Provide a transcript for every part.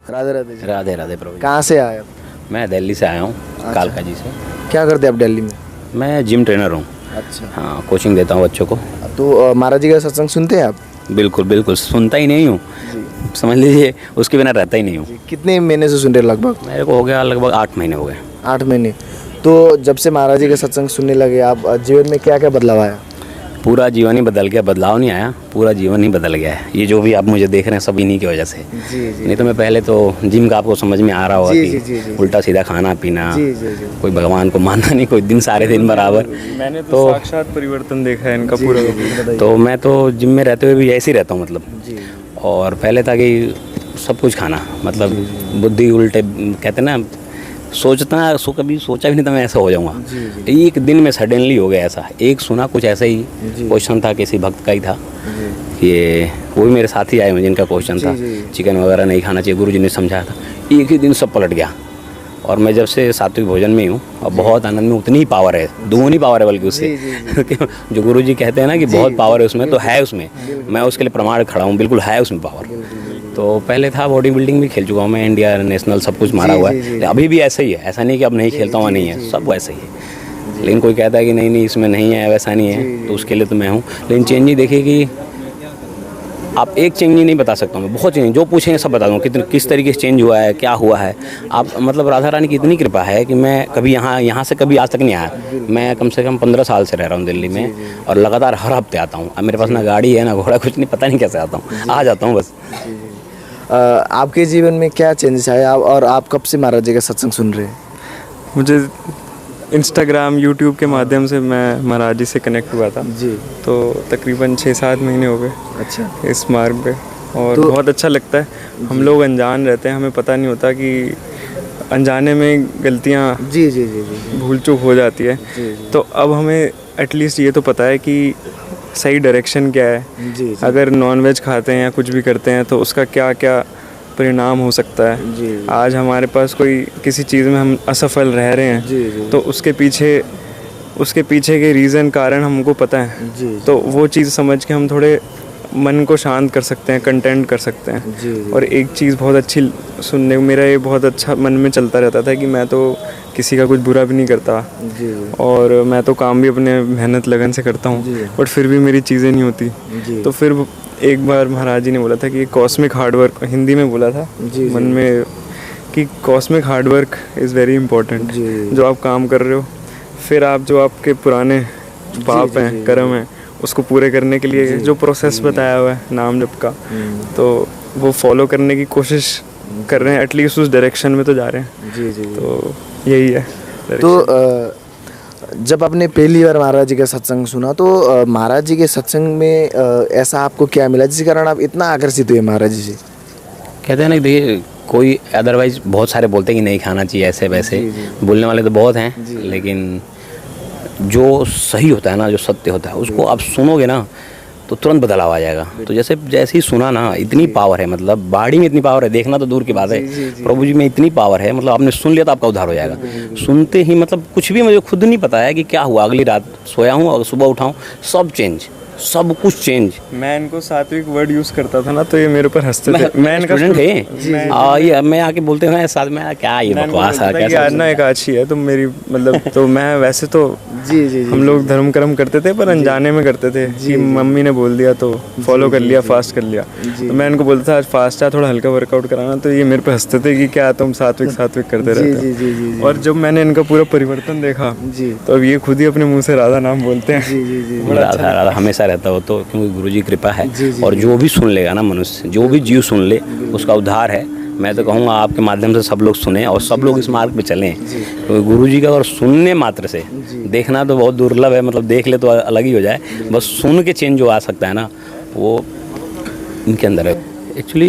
राधे राधे जी। राधे राधे प्रभु जी। कहाँ से आए आप? मैं दिल्ली से आया हूँ, कालका जी से। क्या करते हैं आप दिल्ली में? मैं जिम ट्रेनर हूँ। अच्छा, हाँ, कोचिंग देता हूँ बच्चों को। तो महाराज जी का सत्संग सुनते हैं आप? बिल्कुल बिल्कुल, सुनता ही नहीं हूँ, समझ लीजिए उसके बिना रहता ही नहीं हूँ। कितने महीने से सुन रहे हैं लगभग? मेरे को हो गया लगभग 8 महीने हो गए। 8 महीने। तो जब से महाराज जी का सत्संग सुनने लगे आप, जीवन में क्या क्या बदलाव आया? पूरा जीवन ही बदल गया, बदलाव नहीं आया, पूरा जीवन ही बदल गया है। ये जो भी आप मुझे देख रहे हैं सब इन्हीं की वजह से। जी नहीं तो मैं पहले तो जिम का आपको समझ में आ रहा होगा जी, कि जी, जी। उल्टा सीधा खाना पीना, जी जी जी। कोई भगवान को मानना नहीं, कोई दिन सारे दिन बराबर। मैंने तो साक्षात परिवर्तन देखा है इनका पूरा का पूरा। तो मैं तो जिम में रहते हुए भी ऐसे ही रहता हूँ मतलब। जी और पहले था कि सब कुछ खाना, मतलब बुद्धि उल्टे कहते ना, कभी सोचा भी नहीं था मैं ऐसा हो जाऊंगा। एक दिन में सडनली हो गया ऐसा। एक सुना कुछ ऐसा ही क्वेश्चन था, किसी भक्त का ही था, ये वो भी मेरे साथ ही आए, जिनका क्वेश्चन था चिकन वगैरह नहीं खाना चाहिए, गुरु जी ने समझाया था। एक ही दिन सब पलट गया। और मैं जब से सात्विक भोजन में ही हूँ और बहुत आनंद में, उतनी ही पावर है, दुगनी पावर है बल्कि उससे। जो गुरु जी कहते हैं ना कि बहुत पावर है उसमें, तो है उसमें। मैं उसके लिए प्रमाण खड़ा हूँ, बिल्कुल है उसमें पावर। तो पहले था बॉडी बिल्डिंग भी खेल चुका हूँ मैं, इंडिया नेशनल सब कुछ मारा हुआ है। अभी भी ऐसा ही है, ऐसा नहीं कि अब नहीं खेलता हुआ नहीं है, सब वैसा ही है। लेकिन कोई कहता है कि नहीं नहीं इसमें नहीं है, वैसा नहीं है, तो उसके लिए तो मैं हूँ। लेकिन चेंज ही देखिए कि आप एक चेंज नहीं बता सकता हूँ मैं, बहुत चेंज, जो पूछेंगे सब बता दूँ किस तरीके से चेंज हुआ है, क्या हुआ है। आप मतलब राधा रानी की इतनी कृपा है कि मैं कभी यहाँ से कभी आज तक नहीं आया। मैं कम से कम 15 साल से रह रहा हूँ दिल्ली में, और लगातार हर हफ्ते आता हूँ। अब मेरे पास ना गाड़ी है ना घोड़ा, कुछ नहीं, पता नहीं कैसे आता हूँ, आ जाता हूँ बस। आपके जीवन में क्या चेंजेस आए और आप कब से महाराज जी का सत्संग सुन रहे हैं? मुझे इंस्टाग्राम यूट्यूब के माध्यम से मैं महाराज जी से कनेक्ट हुआ था जी। तो तकरीबन 6-7 महीने हो गए अच्छा। इस मार्ग पे, और बहुत अच्छा लगता है। हम लोग अनजान रहते हैं, हमें पता नहीं होता कि अनजाने में गलतियाँ जी जी जी जी। भूल चूक हो जाती है। तो अब हमें एटलीस्ट ये तो पता है कि सही डायरेक्शन क्या है। जी। अगर नॉनवेज खाते हैं या कुछ भी करते हैं तो उसका क्या क्या परिणाम हो सकता है। जी। आज हमारे पास कोई किसी चीज़ में हम असफल रह रहे हैं जी। तो उसके पीछे के रीज़न कारण हमको पता है। जी। तो वो चीज़ समझ के हम थोड़े मन को शांत कर सकते हैं, कंटेंट कर सकते हैं। जी। और एक चीज़ बहुत अच्छी सुनने को, मेरा ये बहुत अच्छा मन में चलता रहता था कि मैं तो किसी का कुछ बुरा भी नहीं करता, जी। और मैं तो काम भी अपने मेहनत लगन से करता हूँ, बट फिर भी मेरी चीज़ें नहीं होती। जी। तो फिर एक बार महाराज जी ने बोला था कि कॉस्मिक हार्डवर्क, हिंदी में बोला था जी। मन में, कि cosmic hard work is very important. जो आप काम कर रहे हो, फिर आप जो आपके पुराने पाप हैं, कर्म हैं, उसको पूरे करने के लिए जो प्रोसेस बताया हुआ है नाम जप का, तो वो फॉलो करने की कोशिश कर रहे हैं, एटलीस्ट उस डायरेक्शन में तो जा रहे हैं। जी जी। तो यही है। तो जब आपने पहली बार महाराज जी का सत्संग सुना तो महाराज जी के सत्संग में ऐसा आपको क्या मिला जिसके कारण आप इतना आकर्षित हुए महाराज जी से? कहते हैं ना, देखिए कोई अदरवाइज बहुत सारे बोलते हैं कि नहीं खाना चाहिए ऐसे वैसे, बोलने वाले तो बहुत हैं, लेकिन जो सही होता है ना, जो सत्य होता है, उसको आप सुनोगे ना तो तुरंत बदलाव आ जाएगा। तो जैसे ही सुना ना, इतनी पावर है, मतलब बाड़ी में इतनी पावर है, देखना तो दूर की बात है, प्रभु जी में इतनी पावर है, मतलब आपने सुन लिया तो आपका उद्धार हो जाएगा। सुनते ही मतलब कुछ भी मुझे खुद नहीं पता है कि क्या हुआ। अगली रात सोया हूँ और सुबह उठाऊँ, सब चेंज, सब कुछ चेंज। मैं इनको सात्विक वर्ड यूज़ करता था ना, तो ये मेरे पर हंसते थे। मैं इनका स्टूडेंट है, ये मैं आके बोलते हैं साथ में, क्या ये बकवास है, क्या आज ना एकादशी है तो मेरी मतलब, तो मैं वैसे तो जी। हम लोग धर्म कर्म करते थे, पर अनजाने में करते थे कि मम्मी ने बोल दिया तो फॉलो कर लिया, फास्ट कर लिया। तो मैं इनको बोलता था आज फास्ट है, थोड़ा हल्का वर्कआउट कराना, तो ये मेरे पे हंसते थे कि क्या तुम सात्विक करते रहते हो। और जब मैंने इनका पूरा परिवर्तन देखा तो अब ये खुद ही अपने मुँह से राधा नाम बोलते हैं। राधा हमेशा रहता हो, तो क्योंकि गुरु जी कृपा है। और जो भी सुन लेगा ना मनुष्य, जो भी जीव सुन ले, उसका उद्धार है। मैं तो कहूँगा आपके माध्यम से सब लोग सुने और सब लोग इस मार्ग पे चलें, क्योंकि गुरु जी का अगर सुनने मात्र से, देखना तो बहुत दुर्लभ है, मतलब देख ले तो अलग ही हो जाए, बस सुन के चेंज जो आ सकता है ना, वो इनके अंदर है। एक्चुअली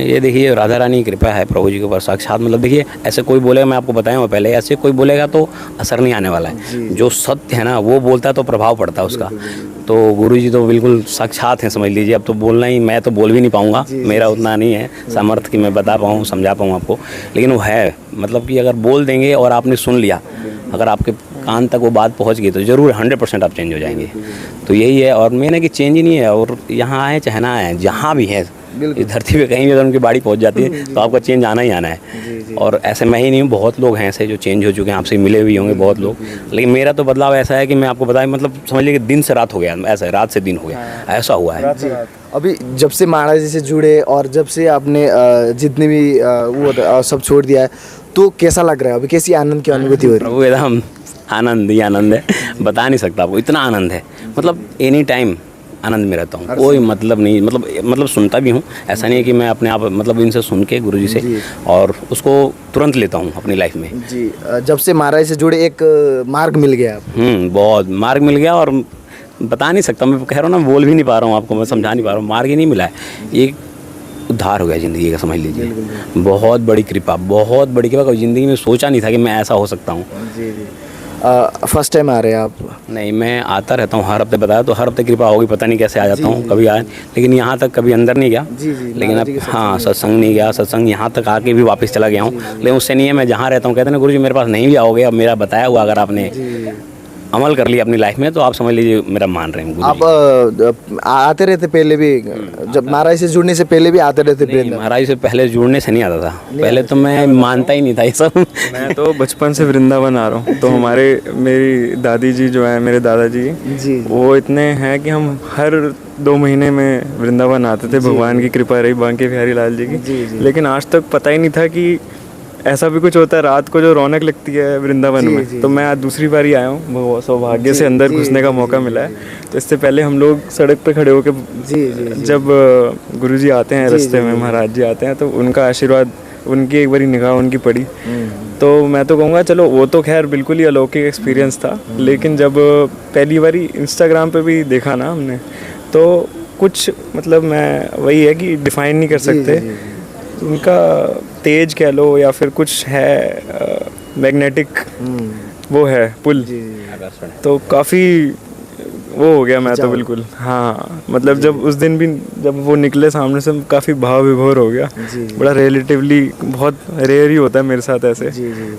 ये देखिए राधा रानी की कृपा है प्रभु जी के ऊपर साक्षात। मतलब देखिए ऐसे कोई बोलेगा, मैं आपको बताया हूँ पहले, ऐसे कोई बोलेगा तो असर नहीं आने वाला है। जो सत्य है ना वो बोलता है तो प्रभाव पड़ता है उसका। तो गुरु जी तो बिल्कुल साक्षात हैं, समझ लीजिए। अब तो बोलना ही, मैं तो बोल भी नहीं पाऊँगा, मेरा उतना नहीं है सामर्थ्य कि मैं बता पाऊँ, समझा पाऊँ आपको, लेकिन वो है। मतलब कि अगर बोल देंगे और आपने सुन लिया, अगर आपके कान तक वो बात पहुंच गई तो ज़रूर 100% आप चेंज हो जाएंगे। तो यही है। और मैंने कि चेंज ही नहीं है, और यहाँ आए चाहे ना आए, जहाँ भी है बिल्कुल। इस धरती पे कहीं भी अगर उनकी बाड़ी पहुंच जाती है तो आपका चेंज आना ही आना है। और ऐसे मैं ही नहीं हूँ, बहुत लोग हैं ऐसे जो चेंज हो चुके हैं, आपसे मिले भी होंगे बहुत लोग। लेकिन मेरा तो बदलाव ऐसा है कि मैं आपको बताया, मतलब समझ लीजिए कि दिन से रात हो गया, ऐसा है, रात से दिन हो गया, ऐसा हुआ है। अभी जब से महाराज जी से जुड़े और जब से आपने जितने भी सब छोड़ दिया है, तो कैसा लग रहा है अभी, कैसी आनंद की अनुभूति हो रही है? प्रभु एकदम आनंद ही आनंद है, बता नहीं सकता आपको, इतना आनंद है, मतलब एनी टाइम आनंद में रहता हूँ, कोई मतलब नहीं, मतलब सुनता भी हूँ, ऐसा नहीं है कि मैं अपने आप मतलब इनसे सुन के गुरुजी से और उसको तुरंत लेता हूँ अपनी लाइफ में। जी, जब से महाराज से जुड़े एक मार्ग मिल गया आपको। बहुत मार्ग मिल गया, और बता नहीं सकता, मैं कह रहा हूँ ना, बोल भी नहीं पा रहा हूँ आपको, मैं समझा नहीं पा रहा हूँ, मार्ग ही नहीं मिला है, एक उद्धार हो गया ज़िंदगी का, समझ लीजिए। बहुत बड़ी कृपा, बहुत बड़ी कृपा, कभी ज़िंदगी में सोचा नहीं था कि मैं ऐसा हो सकता हूँ। जी जी। फर्स्ट टाइम आ रहे हैं आप? नहीं, मैं आता रहता हूँ हर हफ्ते, बताया तो हर हफ्ते कृपा होगी, पता नहीं कैसे आ जाता हूँ, कभी आए, लेकिन यहाँ तक कभी अंदर नहीं गया। लेकिन अब हाँ, सत्संग नहीं गया, सत्संग यहाँ तक आके भी वापस चला गया हूँ, लेकिन उससे नहीं है, मैं जहाँ रहता हूँ कहते हैं ना गुरुजी मेरे पास नहीं भी आओगे, अब मेरा बताया हुआ अगर आपने अमल कर लिया अपनी लाइफ में तो आप समझ लीजिए मेरा मान रहे हैं। आप आते रहते पहले भी, जब महाराज से जुड़ने से पहले भी आते रहते? महाराज से पहले जुड़ने से नहीं आता था, पहले तो मैं मानता ही नहीं था ये सब। मैं तो बचपन से वृंदावन आ रहा हूँ, तो मेरी दादी जी जो है, मेरे दादाजी वो इतने हैं कि हम हर 2 महीने में वृंदावन आते थे। भगवान की कृपा रही बांके बिहारी लाल जी की। लेकिन आज तक पता ही नहीं था कि ऐसा भी कुछ होता है, रात को जो रौनक लगती है वृंदावन में। तो मैं आज दूसरी बार ही आया हूँ, वो सौभाग्य से अंदर घुसने का मौका मिला है। तो इससे पहले हम लोग सड़क पे खड़े होकर जब गुरुजी आते हैं रास्ते में, महाराज जी आते हैं, तो उनका आशीर्वाद, उनकी एक बारी निगाह उनकी पड़ी, तो मैं तो कहूँगा चलो वो तो खैर बिल्कुल ही अलौकिक एक्सपीरियंस था। लेकिन जब पहली बारी इंस्टाग्राम पे भी देखा ना हमने, तो कुछ मतलब मैं वही है कि डिफाइन नहीं कर सकते, उनका तेज कह लो या फिर कुछ है मैग्नेटिक वो है पुल, तो काफ़ी वो हो गया मैं तो बिल्कुल। हाँ, मतलब जब उस दिन भी जब वो निकले सामने से काफ़ी भाव विभोर हो गया। बड़ा रिलेटिवली बहुत रेयर ही होता है मेरे साथ ऐसे,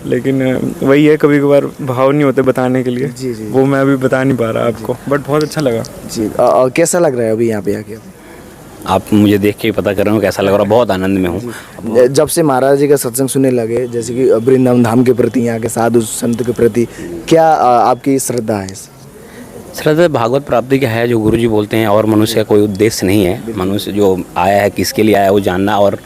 लेकिन वही है, कभी कभार भाव नहीं होते बताने के लिए, वो मैं अभी बता नहीं पा रहा आपको, बट बहुत अच्छा लगा जी। कैसा लग रहा है अभी यहाँ पे आके? आप मुझे देख के पता कर रहे हो कैसा लग रहा है, बहुत आनंद में हूँ। जब से महाराज जी का सत्संग सुनने लगे, जैसे कि वृंदावन धाम के प्रति, यहाँ के साधु संत के प्रति, क्या आपकी श्रद्धा है? श्रद्धा भागवत प्राप्ति का है, जो गुरुजी बोलते हैं, और मनुष्य का कोई उद्देश्य नहीं है। मनुष्य जो आया है किसके लिए आया है वो जानना, और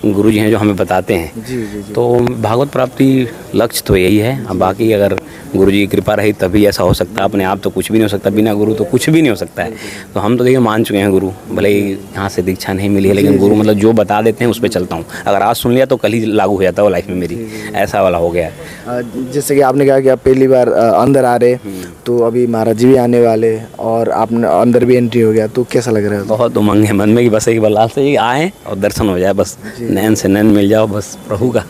गुरुजी हैं जो हमें बताते हैं। तो भागवत प्राप्ति लक्ष्य तो यही है। अब बाकी अगर गुरुजी की कृपा रही तभी ऐसा हो सकता है, अपने आप तो कुछ भी नहीं हो सकता, बिना गुरु तो कुछ भी नहीं हो सकता है। तो हम तो देखिए मान चुके हैं गुरु, भले ही यहाँ से दीक्षा नहीं मिली है, लेकिन गुरु मतलब जो बता देते हैं उस पर चलता हूँ। अगर आज सुन लिया तो कल ही लागू हो जाता है वो लाइफ में मेरी, ऐसा वाला हो गया है। जैसे कि आपने कहा कि आप पहली बार अंदर आ रहे, तो अभी महाराज जी भी आने वाले और आपने अंदर भी एंट्री हो गया, तो कैसा लग रहा है? बहुत उमंग है मन में कि बस एक बार लाल से आए और दर्शन हो जाए, बस नैन से नैन मिल जाओ बस प्रभु का।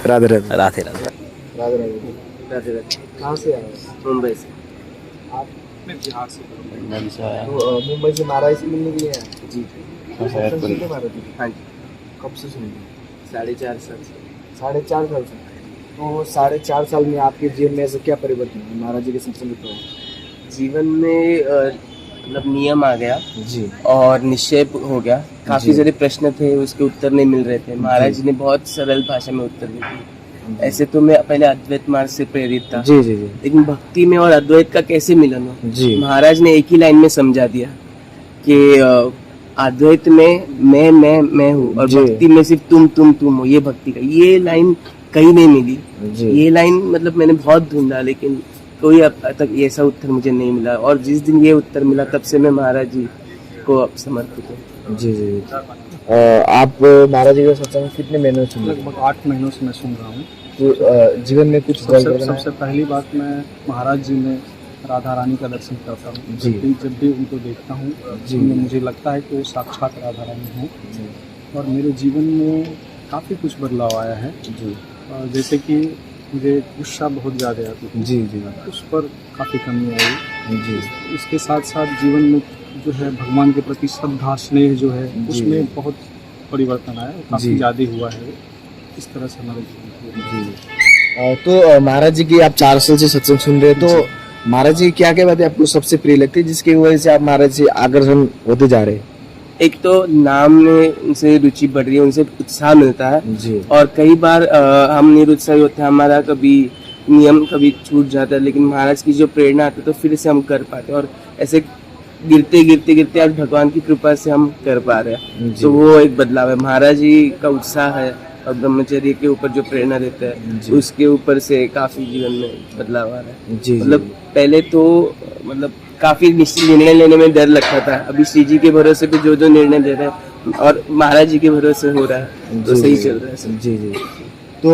राधे राधे। राधे राधे। राधे राधे। राधे राधे। कहाँ से आए? मुंबई से। आप? मैं बिहार से। तो मुंबई से महाराज से मिलने के लिए आए? जी। हाँ जी। कब से सुन रहे? 4.5 साल से। 4.5 साल से। तो 4.5 साल में आपके जीवन में ऐसा क्या परिवर्तन है महाराज जी के सत्संग के? जीवन में मतलब नियम आ गया जी, और निश्चय हो गया। काफ़ी सारे प्रश्न थे, उसके उत्तर नहीं मिल रहे थे। महाराज जी ने बहुत सरल भाषा में उत्तर दिए। ऐसे तो मैं पहले अद्वैत मार्ग से प्रेरित था, जी जी जी, लेकिन भक्ति में और अद्वैत का कैसे मिलन हो, जी। महाराज ने एक ही लाइन में समझा दिया कि अद्वैत में मैं हूँ और भक्ति में सिर्फ तुम हो। ये भक्ति का, ये लाइन कहीं नहीं मिली। ये लाइन मतलब मैंने बहुत ढूंढा, लेकिन कोई अब तक ऐसा उत्तर मुझे नहीं मिला। और जिस दिन ये उत्तर मिला तब से मैं महाराज जी को अब समर्पित हूँ। जी जी। आप महाराज जी का सत्संग कितने महीनों से सुन रहे हैं? लगभग 8 महीनों से मैं सुन रहा हूँ। तो जीवन में कुछ सबसे पहली बात, मैं महाराज जी में राधा रानी का दर्शन करता हूँ। जब भी उनको देखता हूँ मुझे लगता है कि वो साक्षात राधा रानी हैं। और मेरे जीवन में काफ़ी कुछ बदलाव आया है। जैसे कि मुझे गुस्सा बहुत ज़्यादा आती थी, जी जी, उस पर काफ़ी कमी आई। जी। इसके साथ साथ जीवन में जो है भगवान के प्रति श्रद्धा स्नेह जो है उसमें बहुत परिवर्तन आया, काफ़ी ज़्यादा हुआ है। इस तरह से हमारे जीवन जी। तो महाराज जी की आप 4 साल से सत्संग सुन रहे हैं, तो महाराज जी क्या क्या बातें आपको सबसे प्रिय लगती है जिसकी वजह से आप महाराज से आकर्षण होते जा रहे हैं? एक तो नाम में उनसे रुचि बढ़ रही है, उनसे उत्साह मिलता है जी और कई बार हम निरुत्साही होते हैं, हमारा कभी नियम कभी छूट जाता है, लेकिन महाराज की जो प्रेरणा आती है तो फिर से हम कर पाते हैं और ऐसे गिरते गिरते गिरते आज भगवान की कृपा से हम कर पा रहे हैं। जी। तो वो एक बदलाव है, महाराज जी का उत्साह है और ब्रह्मचर्य के ऊपर जो प्रेरणा देता है जी। उसके ऊपर से काफी जीवन में बदलाव आ रहा है। जी मतलब पहले तो मतलब काफी निर्णय लेने में डर लगता था, अभी श्री जी के भरोसे पे जो जो निर्णय ले रहे हैं और महाराज जी के भरोसे हो रहा है तो जी, सही जी। चल रहा है सब। जी जी। तो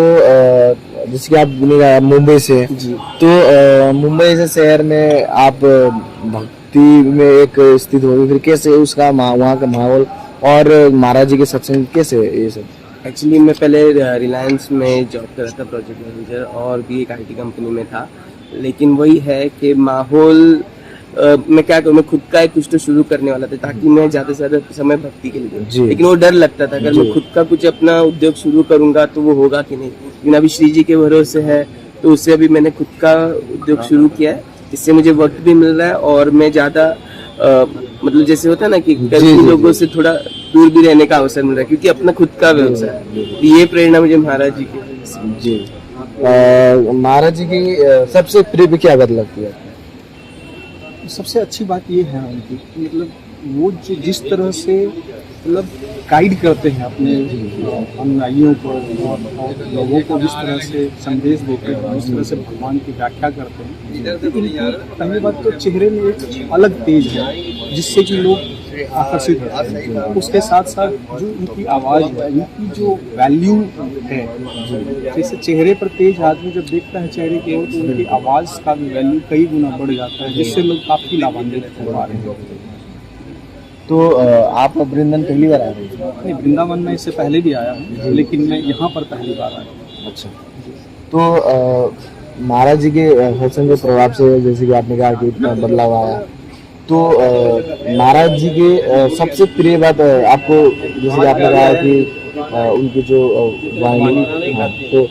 जैसे कि आप मुंबई से हैं, जी तो मुंबई से शहर में आप भक्ति में एक स्थित हो गए, फिर कैसे उसका वहाँ का माहौल और महाराज जी के सत्संग कैसे ये सब? एक्चुअली मैं पहले रिलायंस में जॉब कर रहा था प्रोजेक्ट मैनेजर और भी एक आईटी कंपनी में था, लेकिन वही है कि माहौल मैं क्या करूँ, मैं खुद का एक कुछ तो शुरू करने वाला था ताकि मैं ज़्यादा से ज़्यादा समय भक्ति के लिए जी। दूं। लेकिन वो डर लगता था अगर जी। मैं खुद का कुछ अपना उद्योग शुरू करूंगा तो वो होगा कि नहीं, लेकिन अभी श्री जी के भरोसे है तो उससे अभी मैंने खुद का उद्योग शुरू किया है, इससे मुझे वक्त भी मिल रहा है और मैं ज़्यादा मतलब जैसे होता है ना कि कई लोगों से थोड़ा दूर भी रहने का अवसर मिल रहा है क्योंकि अपना खुद का व्यवसाय है। ये प्रेरणा मुझे महाराज जी की। जी। महाराज जी की सबसे प्रिय क्या बात लगती है? सबसे अच्छी बात ये है उनकी कि मतलब वो जो जिस तरह से मतलब गाइड करते हैं अपने अनुयायियों को और लोगों को जिस तरह से संदेश देते हैं, जिस तरह से भगवान की व्याख्या करते हैं, तो इनकी पहली बात तो चेहरे में एक अलग तेज है जिससे कि लोग आकर्षित होते हैं। उसके साथ साथ जो इनकी आवाज़ है, इनकी जो वैल्यू है, जैसे चेहरे पर तेज आदमी जब देखता है चेहरे की ओर तो उनकी आवाज़ का भी वैल्यू कई गुना बढ़ जाता है, जिससे लोग काफ़ी लाभान्वित हो पा रहे हैं। तो आप वृंदावन पहली बार आ रहे हैं? नहीं, वृंदावन में इससे पहले भी आया हूँ, लेकिन मैं यहाँ पर पहली बार आया हूँ। अच्छा। तो महाराज जी के सत्संग के प्रभाव से जैसे कि आपने कहा कि इतना बदलाव आया, तो महाराज जी के सबसे प्रिय बात आपको, जैसे कि आपने कहा कि उनकी जो वाणी, हाँ, तो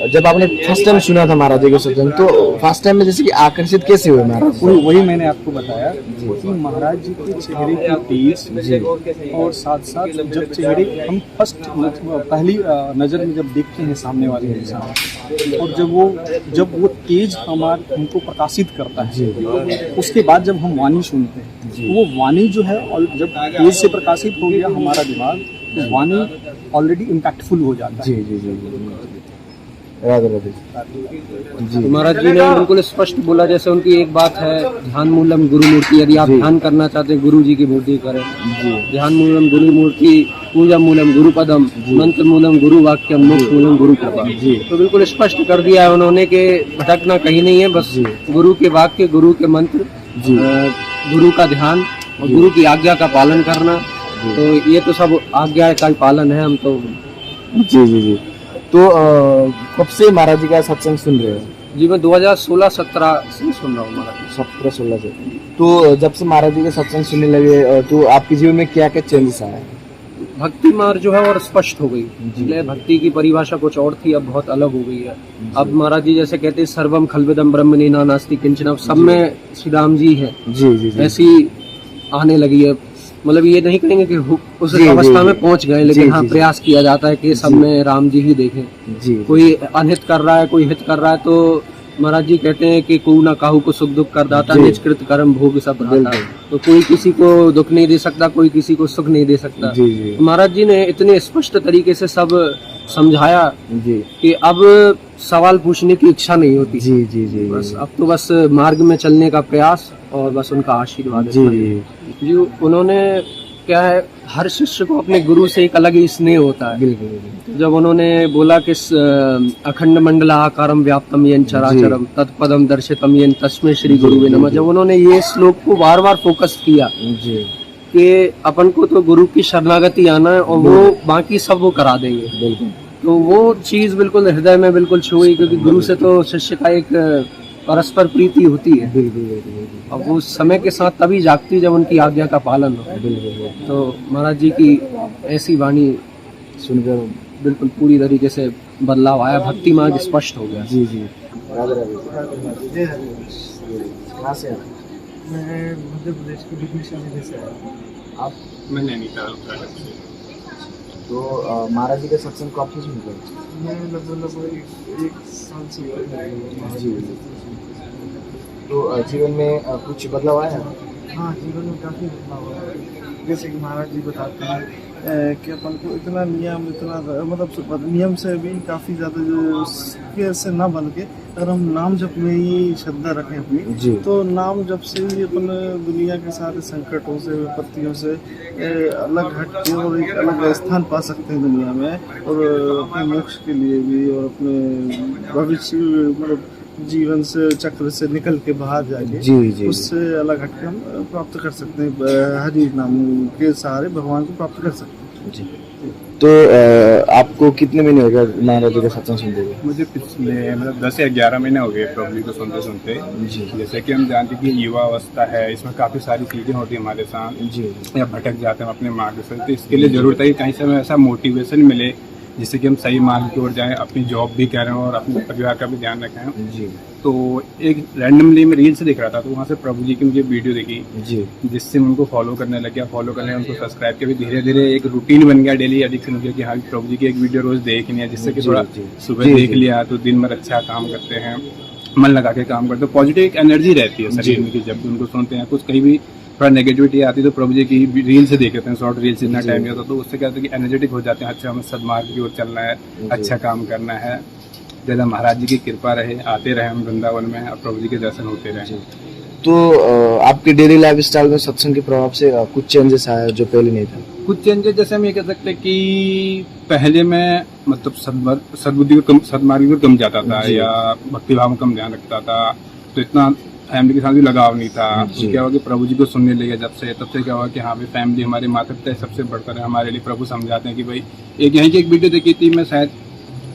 जब आपने फर्स्ट टाइम सुना था महाराज जी के सत्संग तो फर्स्ट टाइम में जैसे कि आकर्षित कैसे हुए महाराज? वही मैंने आपको बताया कि महाराज जी के चेहरे की तेज और साथ साथ जब चेहरे हम फर्स्ट पहली नज़र में जब देखते हैं सामने वाले इंसान और जब वो तेज हमको प्रकाशित करता है, उसके बाद जब हम वाणी सुनते हैं तो वो वाणी जो है और जब तेज से प्रकाशित हो गया हमारा दिमाग तो वाणी ऑलरेडी इम्पैक्टफुल हो जाता है। जी जी जी राधे राधे। तो महाराज जी ने बिल्कुल स्पष्ट बोला, जैसे उनकी एक बात है ध्यान मूलम गुरु मूर्ति, यदि आप ध्यान करना चाहते हैं गुरु जी की मूर्ति करें। ध्यान मूलम गुरु मूर्ति, पूजा मूलम गुरु पदम, मंत्र मूलम गुरु वाक्यम, मोक्ष मूलम गुरु कृपा। तो बिल्कुल स्पष्ट कर दिया है उन्होंने कि भटकना कहीं नहीं है, बस गुरु के वाक्य, गुरु के मंत्र, गुरु का ध्यान और गुरु की आज्ञा का पालन करना। तो ये तो सब आज्ञा का ही पालन है। हम तो जी जी जी। तो कब से महाराज जी का सत्संग सुन रहे हो? जी मैं 2016-17 से सुन रहा हूँ महाराज। 17-16 से। तो जब से महाराज जी के सत्संग सुनने लगे तो आपके जीवन में क्या क्या चेंजेस आए? भक्ति मार्ग जो है और स्पष्ट हो गई। पहले भक्ति की परिभाषा कुछ और थी, अब बहुत अलग हो गई है। अब महाराज जी जैसे कहते हैं सर्वम खलविदम ब्रह्मणि न नास्ति किंचन, अब सब में श्री राम जी है। जी जी जी। ऐसी आने लगी है। मतलब ये नहीं कहेंगे कि उस अवस्था में पहुंच गए, लेकिन हाँ प्रयास किया जाता है कि सब में राम जी ही देखें। जी। कोई अनहित कर रहा है, कोई हित कर रहा है, तो महाराज जी कहते हैं कि को ना काहू को सुख दुख कर दाता, निष्कृत कर्म भोग सब रहता। तो कोई किसी को दुख नहीं दे सकता, कोई किसी को सुख नहीं दे सकता। जी जी। महाराज जी ने इतने स्पष्ट तरीके से सब समझाया जी कि अब सवाल पूछने की इच्छा नहीं होती। जी जी जी। बस अब तो बस मार्ग में चलने का प्रयास और बस उनका आशीर्वाद। जी जी जी उन्होंने क्या है, हर शिष्य को अपने गुरु से एक अलग ही स्नेह होता है। बिल्कुल। जब उन्होंने बोला कि अखंड मंडल आकारम व्याप्तम येन चराचरम तत्पदम दर्शितम येन तस्मै श्री गुरुवे नमः, जब उन्होंने ये श्लोक को बार बार फोकस किया जी कि अपन को तो गुरु की शरणागति आना है और वो बाकी सब वो करा देंगे। बिल्कुल। तो वो चीज बिल्कुल हृदय में बिल्कुल छू गई, क्योंकि गुरु से तो शिष्य का एक परस्पर प्रीति होती है। बिल्कुल। अब वो समय के साथ तभी जागती जब उनकी आज्ञा का पालन हो। बिल्कुल। तो महाराज जी की ऐसी वाणी सुनकर बिल्कुल पूरी तरीके से बदलाव आया, भक्ति मार्ग स्पष्ट हो गया। जी जी। राधे राधे। कहाँ से आए? मैं मध्य प्रदेश के विदिशा जिले से आया। आप मैं नैनीताल उत्तराखंड से। तो महाराज जी के सत्संग को आप क्यों सुनते हैं? मैं लगभग एक साल से जी। तो जीवन में कुछ बदलाव आया? हाँ, जीवन में काफ़ी बदलाव हुआ है। जैसे कि महाराज जी बताते हैं कि अपन को इतना नियम मतलब नियम से भी काफ़ी ज़्यादा जो से ना बन के अगर हम नाम जप में ही श्रद्धा रखें अपनी, तो नाम जप से ही अपन दुनिया के सारे संकटों से विपत्तियों से अलग हट के और एक अलग स्थान पा सकते हैं दुनिया में, और अपने मोक्ष के लिए भी और अपने भविष्य मतलब जीवन से चक्र से निकल के बाहर जाके उससे अलग हट के हम प्राप्त कर सकते हैं, हरि नाम के सहारे भगवान को प्राप्त कर सकते हैं। जी। तो आपको कितने महीने हो गए महाराज जी का सत्संग सुनते हुए? मुझे पिछले मतलब 10 या 11 महीने हो गए प्रॉब्लम को सुनते सुनते। जैसे कि हम जानते हैं कि युवा अवस्था है, इसमें काफ़ी सारी चीज़ें होती हैं हमारे साथ, या भटक जाते हैं अपने मार्ग से। तो इसके लिए ज़रूरत है कि कहीं से हमें ऐसा मोटिवेशन मिले जिससे कि हम सही मार्ग की ओर जाएं, अपनी जॉब भी करें और अपने परिवार का भी ध्यान रखें। जी। तो एक रैंडमली मैं रील से देख रहा था, तो वहाँ से प्रभु जी की मुझे वीडियो देखी, जिससे मैं उनको फॉलो करने लग गया, फॉलो करने उनको सब्सक्राइब किया, धीरे धीरे एक रूटीन बन गया, डेली एडिक्शन हो गया कि हाँ प्रभु जी की एक वीडियो रोज देखनी है, जिससे कि थोड़ा सुबह देख लिया तो दिन भर अच्छा काम करते हैं, मन लगा के काम करते हैं, पॉजिटिव एक एनर्जी रहती है शरीर में कि जब भी उनको सुनते हैं। कुछ कहीं भी थोड़ा नेगेटिविटी आती है तो प्रभु जी की रील से देख लेते हैं, शॉर्ट रील से इतना टाइम नहीं होता, तो उससे क्या होता है कि एनर्जेटिक हो जाते हैं, अच्छा हमें सदमार्ग की ओर चलना है, अच्छा काम करना है। ज़्यादा महाराज जी की कृपा रहे, आते रहे हम वृंदावन में, अब प्रभु जी के दर्शन होते रहे। तो आपके डेली लाइफ स्टाइल में सत्संग के प्रभाव से कुछ चेंजेस आया जो पहले नहीं था? कुछ चेंजेस जैसे हम ये कह सकते हैं कि पहले मैं मतलब सदबुद्धि को सदमार्ग को कम जाता था, या भक्तिभाव में कम ध्यान रखता था, तो इतना फैमिली के साथ भी लगाव नहीं था। तो क्या हुआ कि प्रभु जी को सुनने लगे तब से क्या हुआ कि हाँ भाई फैमिली हमारे माता पिता सबसे बढ़कर है हमारे लिए। प्रभु समझाते हैं कि भाई एक यहीं की एक वीडियो देखी थी, मैं शायद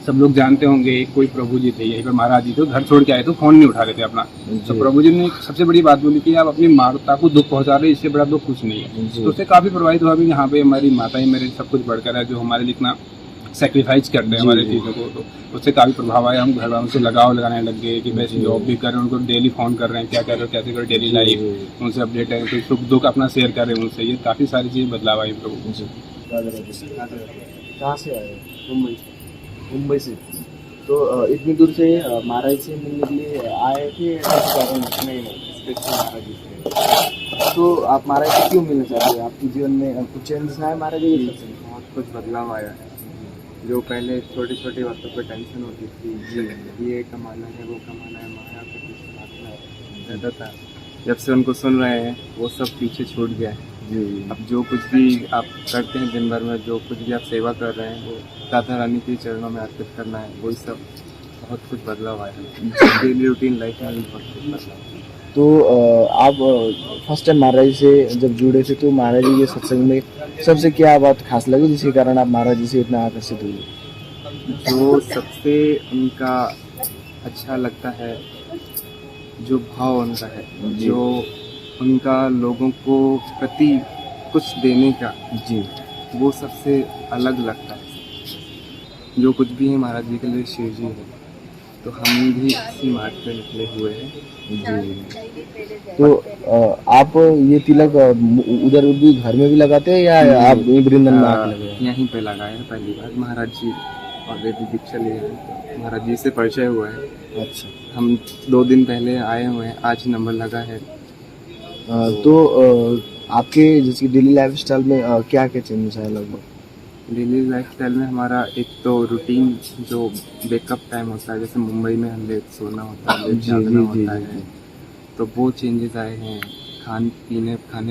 सब लोग जानते होंगे, कोई प्रभु जी थे यहीं पर महाराज जी थे, घर छोड़ के आए तो फोन नहीं उठा रहे थे अपना। तो प्रभु जी ने सबसे बड़ी बात बोली कि आप अपनी माता को दुख पहुंचा रहे, इससे बड़ा दुख कुछ नहीं है। तो उससे काफी प्रभावित हुआ भी यहाँ पे हमारी माता ही मेरे सब कुछ बढ़कर है, जो हमारे लिए इतना सेक्रीफाइस करते हैं हमारे चीज़ों को। तो उससे काफ़ी प्रभाव आया, हम घर वालों से लगाव लगाने लग गए कि वैसे जॉब भी कर रहे हैं, उनको डेली फ़ोन कर रहे हैं, क्या कर रहे हो, कैसे करो डेली लाइफ, उनसे अपडेट है, तो सुख दुख अपना शेयर कर रहे हैं उनसे। ये काफ़ी सारी चीज़ बदलाव आई प्रभु। कहाँ से आए? मुंबई से। तो इतनी दूर से महाराज से मिलने के लिए आए थे? महाराज जी से। तो आप महाराज से क्यों मिलना चाहते हैं? आपके जीवन में कुछ चेंजेस आए महाराज जी? बहुत कुछ बदलाव आया है। जो पहले छोटी छोटी बातों पर टेंशन होती थी, ये कमाना है, वो कमाना है, माया के पीछे भागना रहता था, जब से उनको सुन रहे हैं वो सब पीछे छूट गया है। अब जो कुछ भी आप करते हैं दिन भर में, जो कुछ भी आप सेवा कर रहे हैं, वो राधा रानी के चरणों में अर्पित करना है, वही सब बहुत कुछ बदलाव आया है। डेली रूटीन लाइफ में भी बहुत कुछ बदलाव। तो आप फर्स्ट टाइम महाराज जी से जब जुड़े थे, तो महाराज जी के सत्संग में सबसे क्या बात खास लगी जिसके कारण आप महाराज जी से इतना आकर्षित हुए? जो सबसे उनका अच्छा लगता है, जो भाव उनका है, जो उनका लोगों को प्रति कुछ देने का, वो सबसे अलग लगता है। जो कुछ भी है महाराज जी के लिए शिव जी है, तो हम भी इसी मार्ग पे निकले हुए हैं। तो आप ये तिलक उधर भी घर में भी लगाते हैं या आप वृंदावन में आके लगे? यहीं पे लगाए हैं पहली बार। महाराज जी ऑलरेडी दीक्षा लिए हैं, तो महाराज जी से परिचय हुआ है। अच्छा। हम 2 दिन पहले आए हुए हैं, आज नंबर लगा है। तो आपके जैसे डेली लाइफ स्टाइल में क्या क्या चेंजेस आए लगभग? डेली लाइफ स्टाइल में हमारा एक तो रूटीन जो वेकअप टाइम होता है, जैसे मुंबई में हम लेट सोना होता है, लेट जागना होता है, तो वो चेंजेस आए हैं। खाने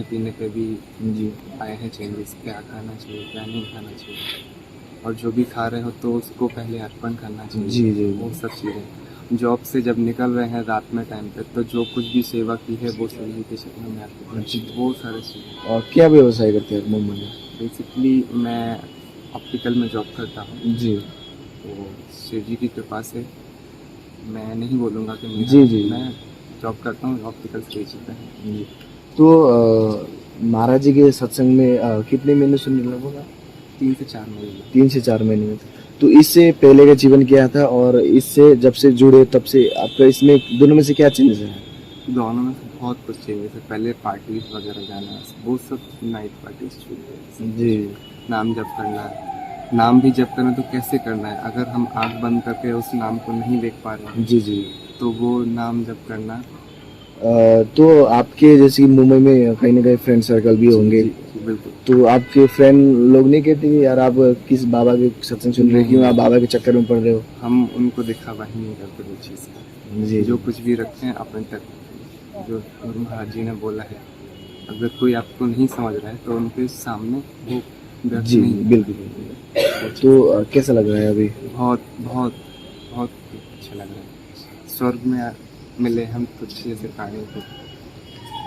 पीने पे भी आए हैं चेंजेस, क्या खाना चाहिए, क्या नहीं खाना चाहिए, और जो भी खा रहे हो तो उसको पहले अर्पण करना चाहिए। वो सब चीज़ें। जॉब से जब निकल रहे हैं रात में टाइम पे, तो जो कुछ भी सेवा की है वो सभी के शक्ल में अर्पित, वो सारे चीज़ें। और क्या व्यवसाय करते हैं मुंबई में? बेसिकली मैं ऑप्टिकल में जॉब करता हूँ। तो शिव जी की कृपा से मैं नहीं बोलूँगा कि मैं जॉब करता हूँ ऑप्टिकल स्टेज पे। तो महाराज जी के सत्संग में कितने महीने सुनने लगोगा? 3 से 4 महीने। 3 से 4 महीने में। तो इससे पहले का जीवन क्या था और इससे जब से जुड़े तब से आपका इसमें दोनों में से क्या चेंजेस है? दोनों में बहुत कुछ चेंजेस है। पहले पार्टीज वगैरह जाना, वो सब नाइट पार्टीज छूट गए। जी नाम जप करना, नाम भी जप करना तो कैसे करना है, अगर हम आंख बंद करके उस नाम को नहीं देख पा रहे हैं जी जी। तो वो नाम जप करना। तो आपके जैसे कि मुंबई में कहीं ना कहीं फ्रेंड सर्कल भी होंगे, बिल्कुल। तो आपके फ्रेंड लोग नहीं कहते कि यार आप किस बाबा के सत्संग सुन रहे हो, क्यों आप बाबा के चक्कर में पड़ रहे हो? हम उनको दिखावा ही नहीं करते वो चीज़ का। जी जो कुछ भी रखते हैं अपने तक, जो गुरु महाराज जी ने बोला है, अगर कोई आपको नहीं समझ रहा है तो उनके सामने वो व्यक्त जी नहीं। बिल्कुल। तो कैसा लग रहा है अभी? बहुत बहुत बहुत अच्छा लग रहा है। स्वर्ग में मिले हम कुछ जैसे प्राणी को।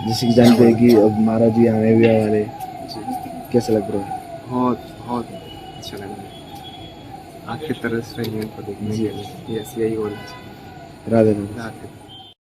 जैसे कि जानते हैं कि अब महाराज जी आने भी वाले, जी, कैसा लग रहा है? बहुत बहुत अच्छा लग रहा है। आंखें तरस रही हैं उनको देखने के लिए। यस, यही बोलना चाहिए। राधे राधे। राधे।